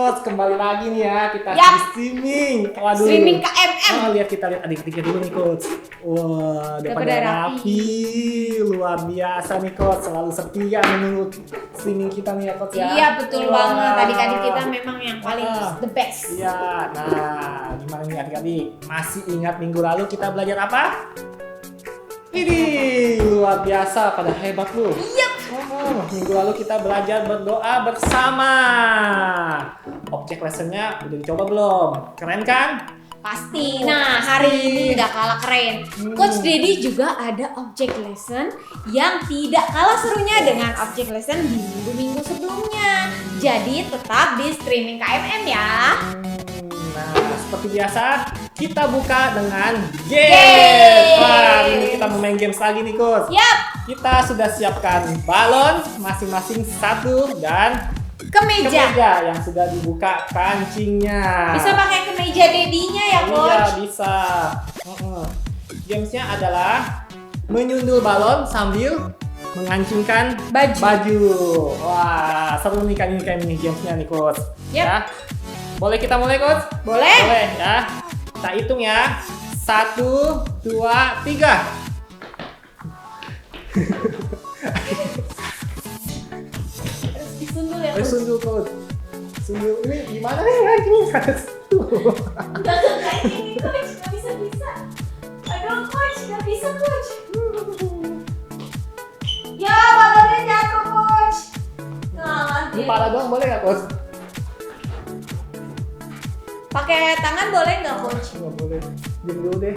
Coach, kembali lagi nih ya kita Yap. di streaming. Waduh. Streaming KMM. Kita lihat adik-adiknya dulu nih Coach. Wah, udah pada pada rapi. Luar biasa nih Coach, selalu setia menunggu streaming kita nih ya Coach ya. Iya betul Wah. banget. Adik-adik kita memang yang paling the best. Iya, nah gimana nih adik-adik? Masih ingat minggu lalu kita belajar apa? Ini luar biasa, pada hebat lu. Iya. Minggu lalu kita belajar berdoa bersama. Objek lessonnya udah dicoba belum? Keren kan? Pasti. Nah, hari ini nggak kalah keren. Coach Dedi juga ada object lesson yang tidak kalah serunya dengan object lesson di minggu-minggu sebelumnya. Jadi tetap di streaming KMM ya. Nah, seperti biasa kita buka dengan Game. game. Wah, hari ini kita mau main games lagi nih Coach. Yap. Kita sudah siapkan balon masing-masing satu dan Kemeja. yang sudah dibuka kancingnya. Bisa pakai kemeja Dedinya ya, Iya, Coach. bisa. Gamesnya adalah menyundul balon sambil mengancingkan baju. Wah, seru nih kan ini gamesnya nih Coach. Yap. Ya. Boleh kita mulai Coach? Boleh. Boleh ya. Kita hitung ya. 1, 2, 3. Harus disundul ya, Ayo Coach. sundul Coach. Sundul ini gimana nih kancingnya? Enggak kayak gini, Coach. Nggak bisa. Aduh, Coach. Nggak bisa, Coach. Ya, balonnya jatuh, Coach. Nah, Ini pala doang boleh nggak Coach? pakai tangan boleh nggak, Coach? Nggak boleh. Diam dulu deh.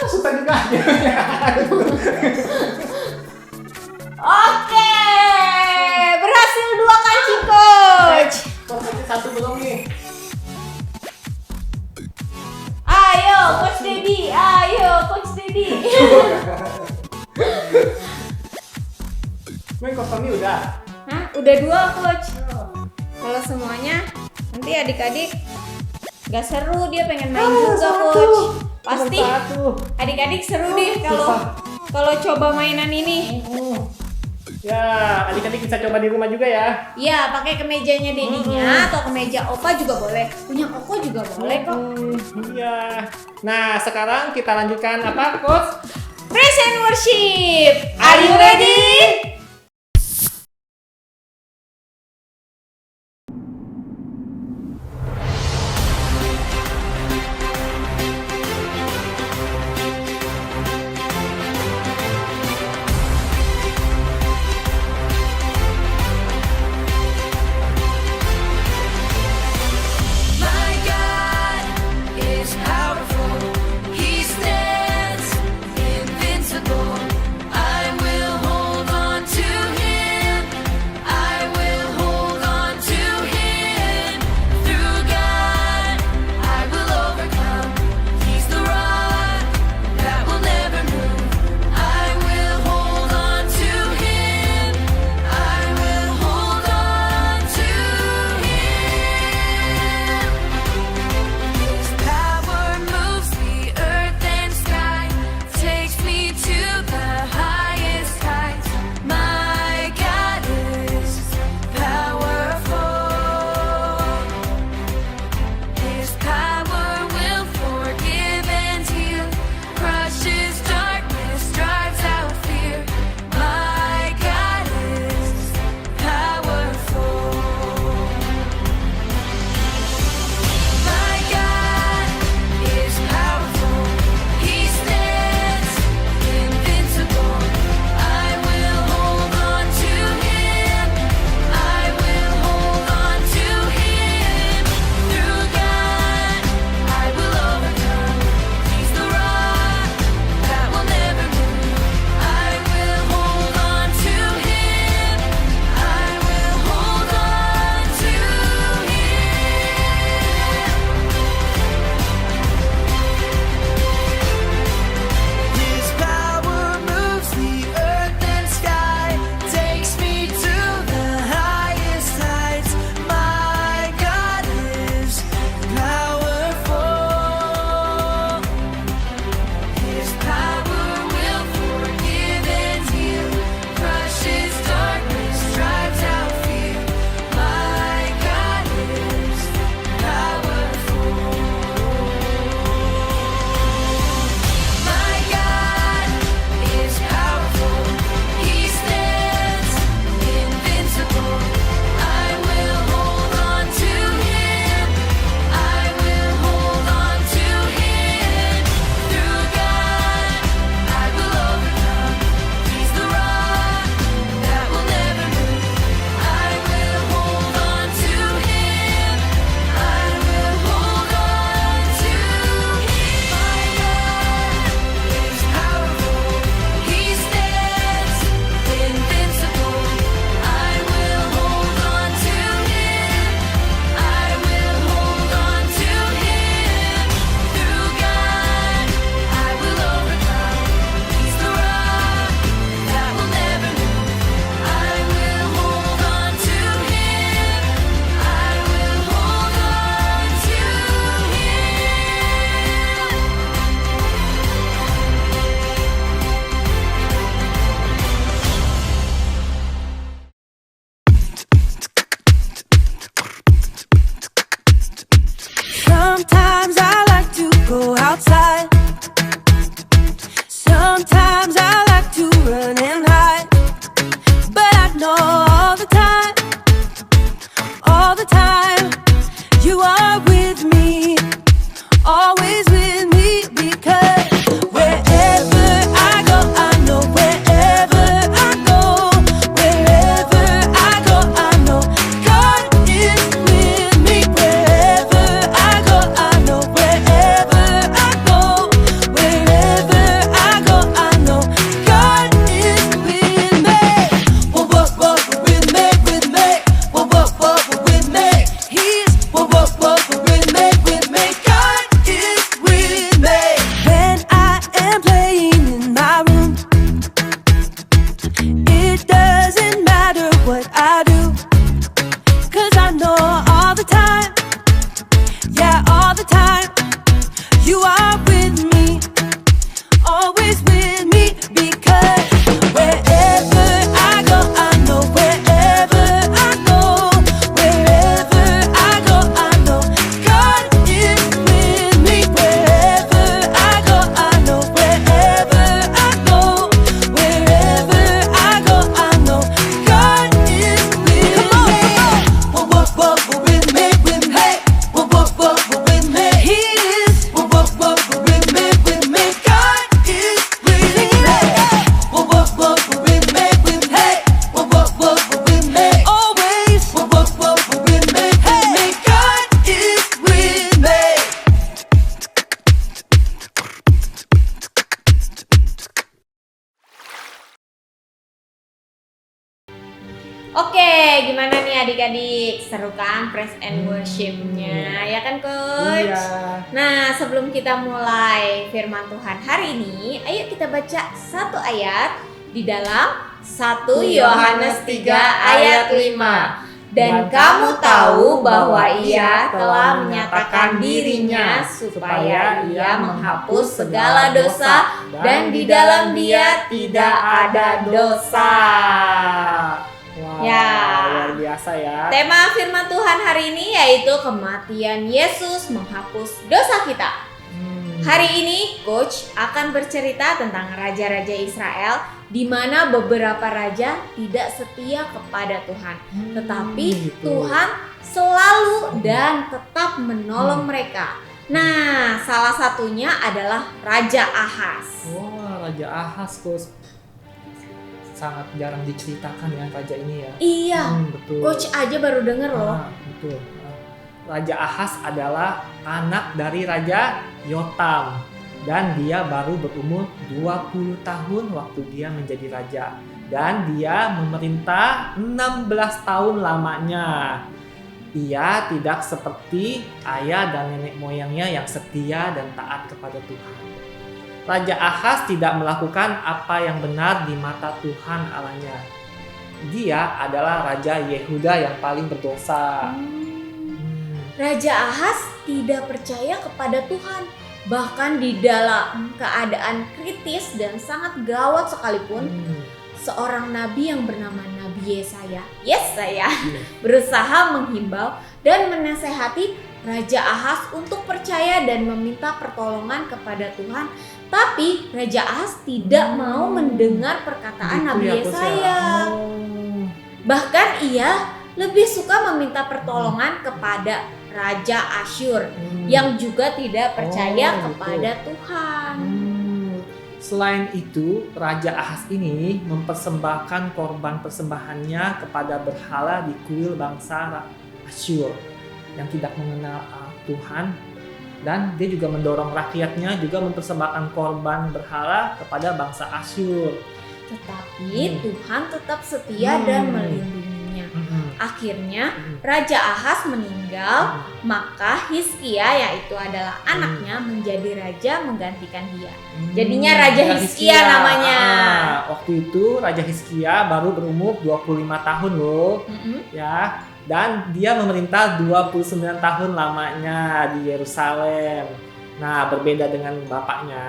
Suka juga. Oke, berhasil 2 kancing, Coach. Coach ini satu belum nih. Ayo, Coach Dedi. Ayo, Coach Dedi. Main kosongnya udah. Hah? Udah 2, Coach. Kalau semuanya nanti adik-adik nggak seru, dia pengen main juga, Coach. Pasti Satu. adik-adik seru deh kalau coba mainan ini. Ya, adik-adik bisa coba di rumah juga ya. Iya, pakai kemejanya Dedinya atau kemeja Opa juga boleh. Punya Oko juga boleh kok. Iya. Nah, sekarang kita lanjutkan apa, Coach? Praise and worship. Are you ready? My God is powerful. He stands invincible. I will hold on adik-adik, seru kan praise and worship-nya, ya kan Coach? Iya. Nah, sebelum kita mulai firman Tuhan hari ini, ayo kita baca satu ayat di dalam 1 Yohanes 3 ayat 5. Dan kamu tahu bahwa ia telah menyatakan dirinya supaya ia menghapus segala dosa dan di dalam dia tidak ada dosa. Wah, Ya. luar biasa ya. Tema firman Tuhan hari ini yaitu kematian Yesus menghapus dosa kita. Hari ini Coach akan bercerita tentang raja-raja Israel di mana beberapa raja tidak setia kepada Tuhan. Tetapi gitu. Tuhan selalu dan tetap menolong mereka. Nah, salah satunya adalah Raja Ahaz. Wah, Raja Ahaz, Coach. Sangat jarang diceritakan ya raja ini ya. Iya, Betul. Coach aja baru denger loh. Betul. Raja Ahaz adalah anak dari Raja Yotam dan dia baru berumur 20 tahun waktu dia menjadi raja dan dia memerintah 16 tahun lamanya. Ia tidak seperti ayah dan nenek moyangnya yang setia dan taat kepada Tuhan. Raja Ahaz tidak melakukan apa yang benar di mata Tuhan Allahnya. Dia adalah Raja Yehuda yang paling berdosa. Raja Ahaz tidak percaya kepada Tuhan. Bahkan di dalam keadaan kritis dan sangat gawat sekalipun, seorang nabi yang bernama Nabi Yesaya berusaha menghimbau dan menasehati Raja Ahaz untuk percaya dan meminta pertolongan kepada Tuhan. Tapi Raja Ahaz tidak mau mendengar perkataan Nabi Yesaya. Bahkan ia lebih suka meminta pertolongan kepada Raja Asyur yang juga tidak percaya kepada Tuhan. Selain itu, Raja Ahaz ini mempersembahkan korban persembahannya kepada berhala di kuil bangsa Asyur yang tidak mengenal Tuhan, dan dia juga mendorong rakyatnya juga mempersembahkan korban berhala kepada bangsa Asyur. Tetapi Tuhan tetap setia dan melindunginya. Akhirnya Raja Ahaz meninggal, maka Hizkia yaitu adalah anaknya menjadi raja menggantikan dia. Jadinya Raja Hizkia namanya. Waktu itu Raja Hizkia baru berumur 25 tahun loh. Ya, dan dia memerintah 29 tahun lamanya di Yerusalem. Nah, berbeda dengan bapaknya,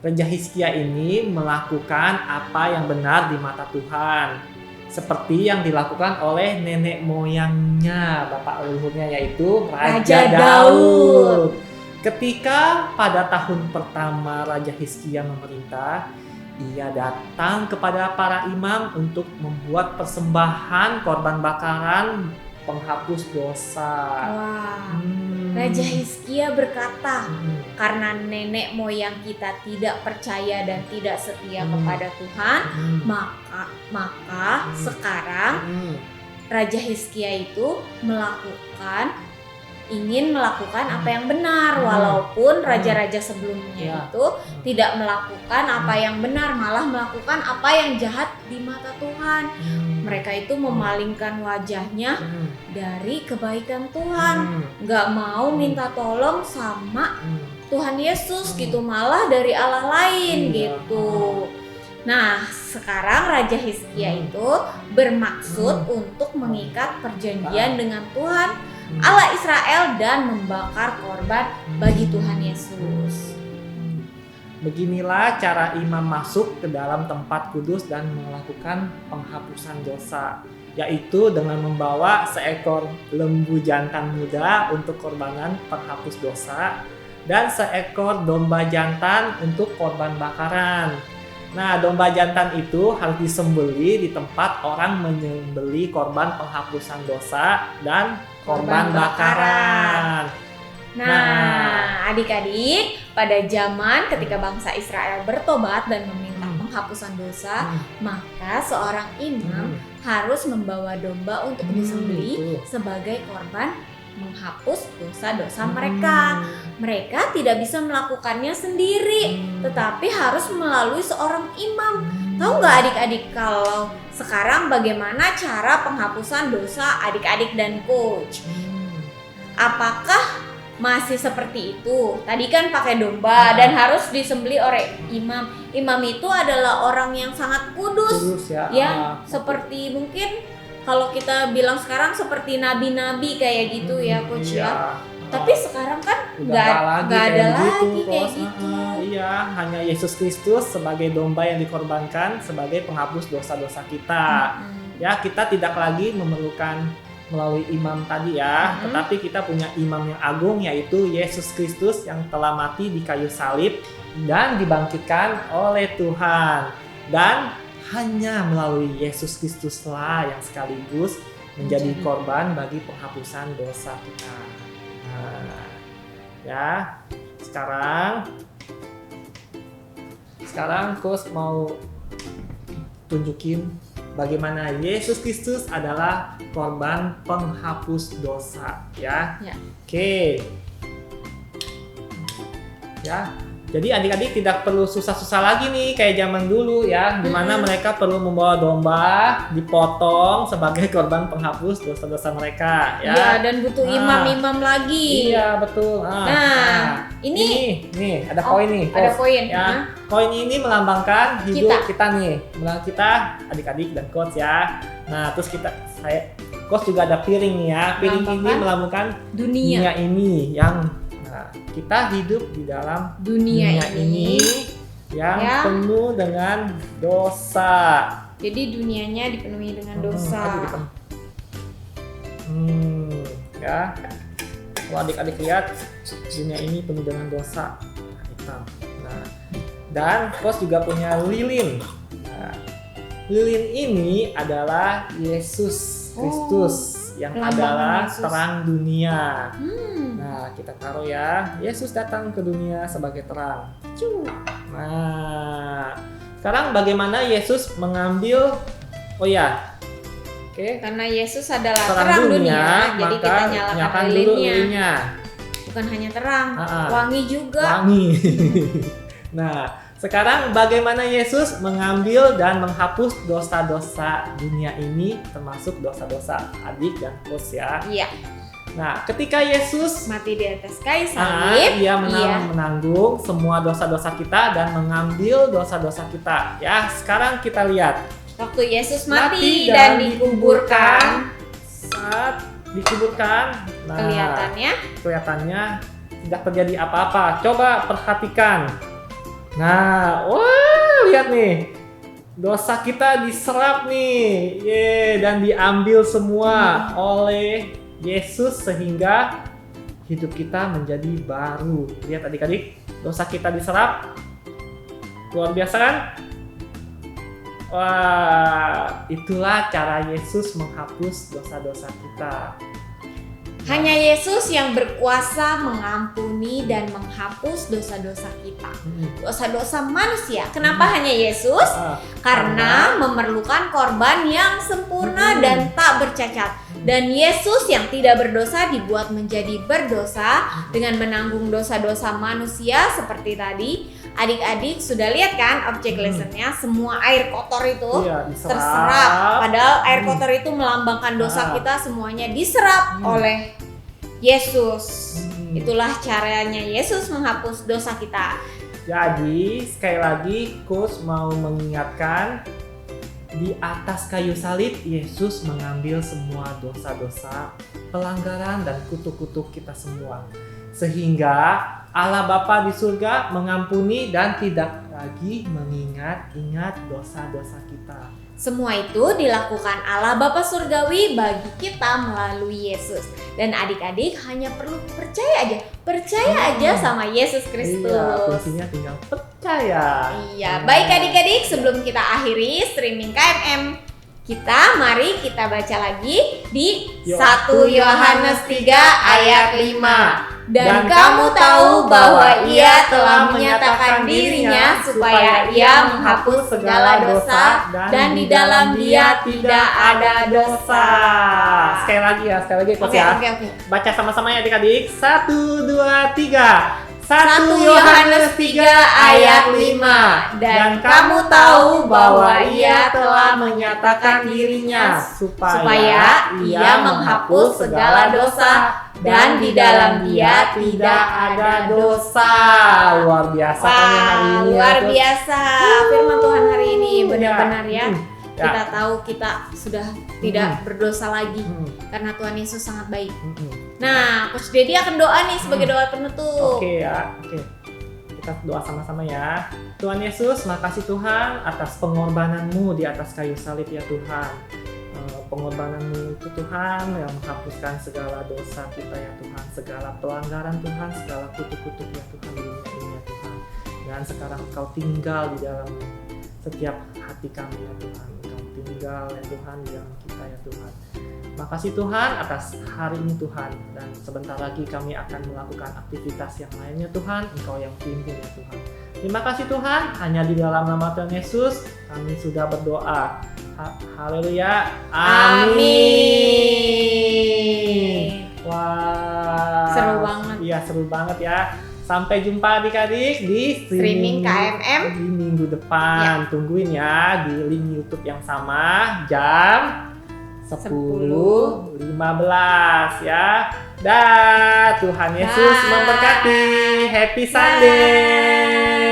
Raja Hizkia ini melakukan apa yang benar di mata Tuhan, seperti yang dilakukan oleh nenek moyangnya, bapak leluhurnya, yaitu Raja Daud. Ketika pada tahun pertama Raja Hizkia memerintah, ia datang kepada para imam untuk membuat persembahan korban bakaran penghapus dosa. Wah, Raja Hizkia berkata, karena nenek moyang kita tidak percaya dan tidak setia kepada Tuhan, maka sekarang Raja Hizkia itu ingin melakukan apa yang benar, walaupun raja-raja sebelumnya itu tidak melakukan apa yang benar, malah melakukan apa yang jahat di mata Tuhan. Mereka itu memalingkan wajahnya dari kebaikan Tuhan, nggak mau minta tolong sama Tuhan Yesus gitu, malah dari Allah lain gitu. Nah, sekarang Raja Hizkia itu bermaksud untuk mengikat perjanjian dengan Tuhan Allah Israel dan membakar korban bagi Tuhan Yesus. Beginilah cara imam masuk ke dalam tempat kudus dan melakukan penghapusan dosa, yaitu dengan membawa seekor lembu jantan muda untuk korbanan penghapus dosa dan seekor domba jantan untuk korban bakaran. Nah, domba jantan itu harus disembeli di tempat orang menyembeli korban penghapusan dosa dan korban bakaran. Nah, adik-adik, pada zaman ketika bangsa Israel bertobat dan meminta penghapusan dosa, maka seorang imam harus membawa domba untuk disembeli sebagai korban menghapus dosa-dosa mereka. Mereka tidak bisa melakukannya sendiri, tetapi harus melalui seorang imam. Tahu nggak adik-adik kalau sekarang bagaimana cara penghapusan dosa adik-adik dan coach? Apakah masih seperti itu? Tadi kan pakai domba dan harus disembelih oleh imam. Imam itu adalah orang yang sangat kudus, ya, seperti mungkin kalau kita bilang sekarang seperti nabi-nabi kayak gitu ya, coach ya. Tapi sekarang kan nggak ada lagi kayak gitu. Iya, hanya Yesus Kristus sebagai domba yang dikorbankan sebagai penghapus dosa-dosa kita. Ya, kita tidak lagi memerlukan melalui imam tadi ya, tetapi kita punya imam yang agung, yaitu Yesus Kristus yang telah mati di kayu salib dan dibangkitkan oleh Tuhan. Dan hanya melalui Yesus Kristuslah yang sekaligus menjadi korban bagi penghapusan dosa kita. Nah, ya, sekarang Coach mau tunjukin bagaimana Yesus Kristus adalah korban penghapus dosa, ya. Oke. Ya. Jadi adik-adik tidak perlu susah-susah lagi nih kayak zaman dulu ya, di mana mereka perlu membawa domba dipotong sebagai korban penghapus dosa-dosa mereka, ya. Iya, dan butuh imam-imam lagi. Iya, betul. Ini ada koin nih. Ada koin. Ya. Koin ini melambangkan hidup kita nih, melambangkan kita adik-adik dan coach ya. Nah, terus coach juga ada piring nih ya. Piring ini melambangkan dunia ini yang kita hidup di dalam dunia ini yang penuh dengan dosa. Jadi dunianya dipenuhi dengan dosa. Ya. Kalau adik-adik lihat, dunia ini penuh dengan dosa hitam. Nah, dan Coach juga punya lilin. Nah, lilin ini adalah Yesus Kristus yang adalah Yesus. Terang dunia. Nah, kita taruh ya, Yesus datang ke dunia sebagai terang. Nah, sekarang bagaimana Yesus mengambil, karena Yesus adalah terang dunia, jadi kita nyalakan lilinnya. Bukan hanya terang, wangi juga. Wangi. Nah, sekarang bagaimana Yesus mengambil dan menghapus dosa-dosa dunia ini, termasuk dosa-dosa adik dan coach ya. Iya. Nah, ketika Yesus mati di atas kayu salib, ia menanggung semua dosa-dosa kita dan mengambil dosa-dosa kita. Ya, sekarang kita lihat. Waktu Yesus mati dan dikuburkan, saat dikuburkan, kelihatannya tidak terjadi apa-apa. Coba perhatikan. Nah, lihat nih. Dosa kita diserap nih. Dan diambil semua oleh Yesus sehingga hidup kita menjadi baru. Lihat adik-adik, dosa kita diserap. Luar biasa kan? Wah, itulah cara Yesus menghapus dosa-dosa kita. Hanya Yesus yang berkuasa mengampuni dan menghapus dosa-dosa kita. Dosa-dosa manusia. Kenapa hanya Yesus? Karena memerlukan korban yang sempurna dan tak bercacat. Dan Yesus yang tidak berdosa dibuat menjadi berdosa dengan menanggung dosa-dosa manusia seperti tadi. Adik-adik sudah lihat kan objek lessonnya, semua air kotor itu terserap. Padahal air kotor itu melambangkan dosa kita, semuanya diserap oleh Yesus. Itulah caranya Yesus menghapus dosa kita. Jadi sekali lagi Coach mau mengingatkan, di atas kayu salib Yesus mengambil semua dosa-dosa, pelanggaran dan kutuk-kutuk kita semua. Sehingga Allah Bapa di surga mengampuni dan tidak lagi mengingat-ingat dosa-dosa kita. Semua itu dilakukan Allah Bapa Surgawi bagi kita melalui Yesus. Dan adik-adik hanya perlu percaya aja sama Yesus Kristus. Iya, kuncinya tinggal percaya. Iya, baik adik-adik, sebelum kita akhiri streaming KMM kita, mari kita baca lagi di 1 Yohanes 3 ayat 5. Dan kamu tahu bahwa ia telah menyatakan dirinya supaya ia menghapus segala dosa dan di dalam dia tidak ada dosa. Sekali lagi Coach ya. Oke. Baca sama-sama ya adik-adik. 1, 2, 3. 1 Yohanes 3 ayat 5. Dan kamu tahu bahwa Ia telah menyatakan dirinya supaya Ia menghapus segala dosa dan di dalam Dia tidak ada dosa. Luar biasa kan ya hari ini. Luar ya, biasa firman Tuhan hari ini, benar-benar ya. Ya. Kita tahu kita sudah tidak berdosa lagi karena Tuhan Yesus sangat baik. Nah, Coach Dedi akan doa nih sebagai doa penutup. Oke ya, oke. Kita doa sama-sama ya. Tuhan Yesus, makasih Tuhan atas pengorbananmu di atas kayu salib ya Tuhan. Pengorbananmu itu Tuhan yang menghapuskan segala dosa kita ya Tuhan, segala pelanggaran Tuhan, segala kutuk-kutuk ya Tuhan di dunia ini ya Tuhan. Dan sekarang Engkau tinggal di dalam setiap hati kami ya Tuhan. Engkau tinggal ya Tuhan di dalam kita ya Tuhan. Makasih Tuhan atas hari ini Tuhan, dan sebentar lagi kami akan melakukan aktivitas yang lainnya Tuhan. Engkau yang pimpin ya Tuhan. Terima kasih Tuhan, hanya di dalam nama Tuhan Yesus kami sudah berdoa. Haleluya. Amin. Wah. Seru banget. Iya, seru banget ya. Sampai jumpa adik-adik di Streaming KMM di minggu depan. Tungguin ya di link YouTube yang sama jam 10.15 ya. Dah, Tuhan Yesus memberkati. Happy Sunday.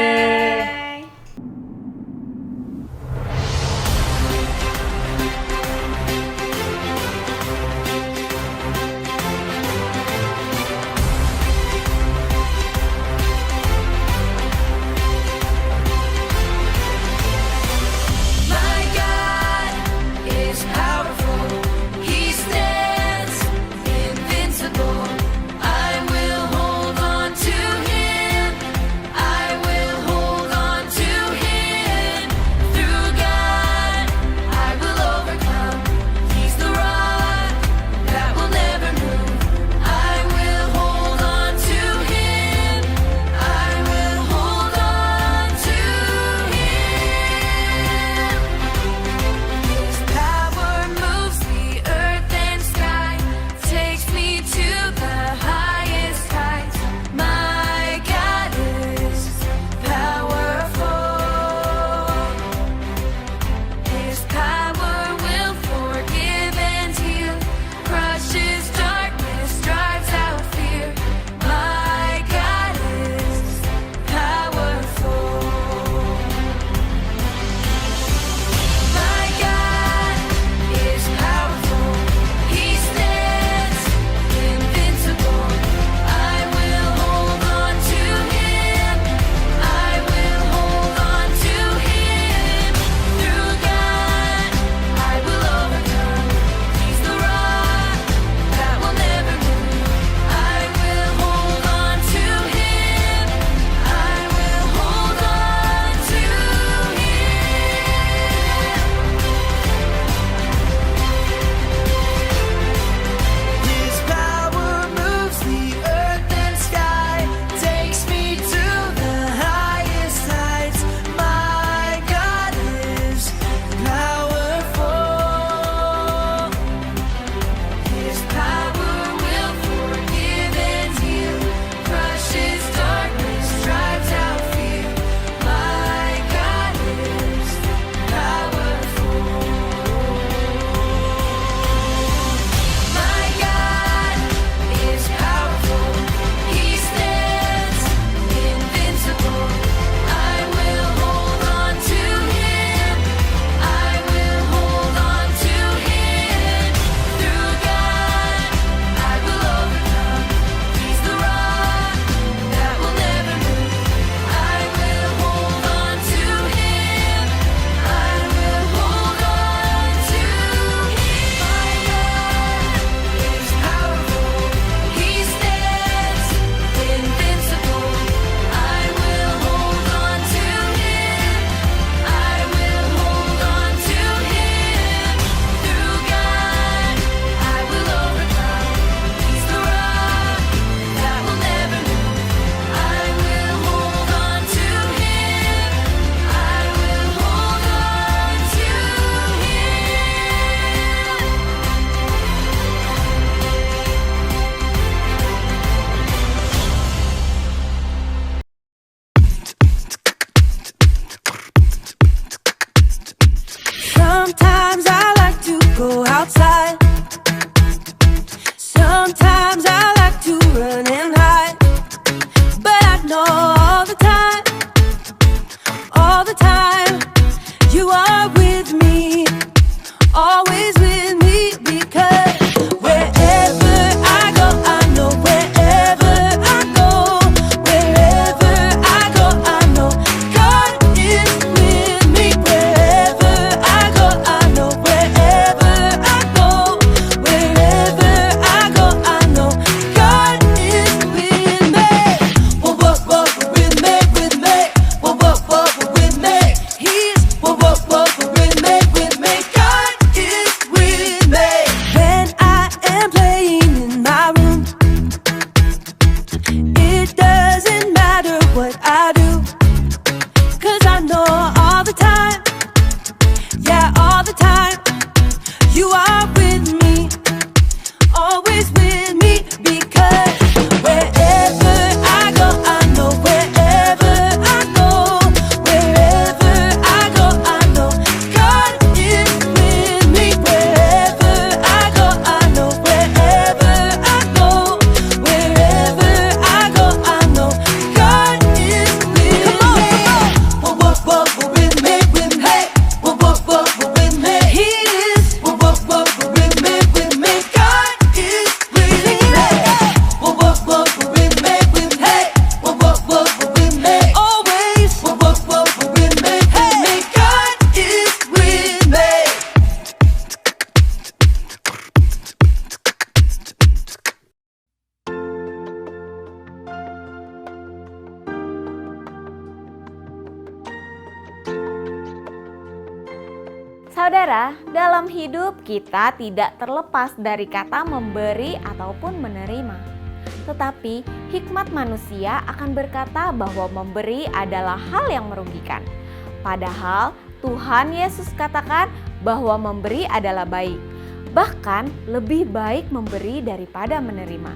I will hold on to Him. I will hold Saudara, dalam hidup kita tidak terlepas dari kata memberi ataupun menerima. Tetapi hikmat manusia akan berkata bahwa memberi adalah hal yang merugikan. Padahal Tuhan Yesus katakan bahwa memberi adalah baik. Bahkan lebih baik memberi daripada menerima.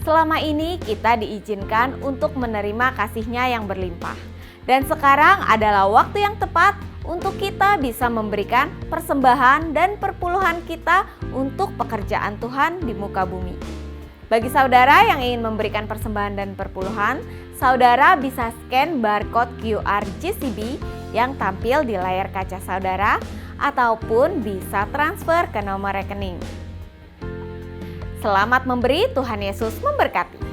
Selama ini kita diizinkan untuk menerima kasih-Nya yang berlimpah. Dan sekarang adalah waktu yang tepat untuk kita bisa memberikan persembahan dan perpuluhan kita untuk pekerjaan Tuhan di muka bumi. Bagi saudara yang ingin memberikan persembahan dan perpuluhan, saudara bisa scan barcode QR JCB yang tampil di layar kaca saudara ataupun bisa transfer ke nomor rekening. Selamat memberi, Tuhan Yesus memberkati.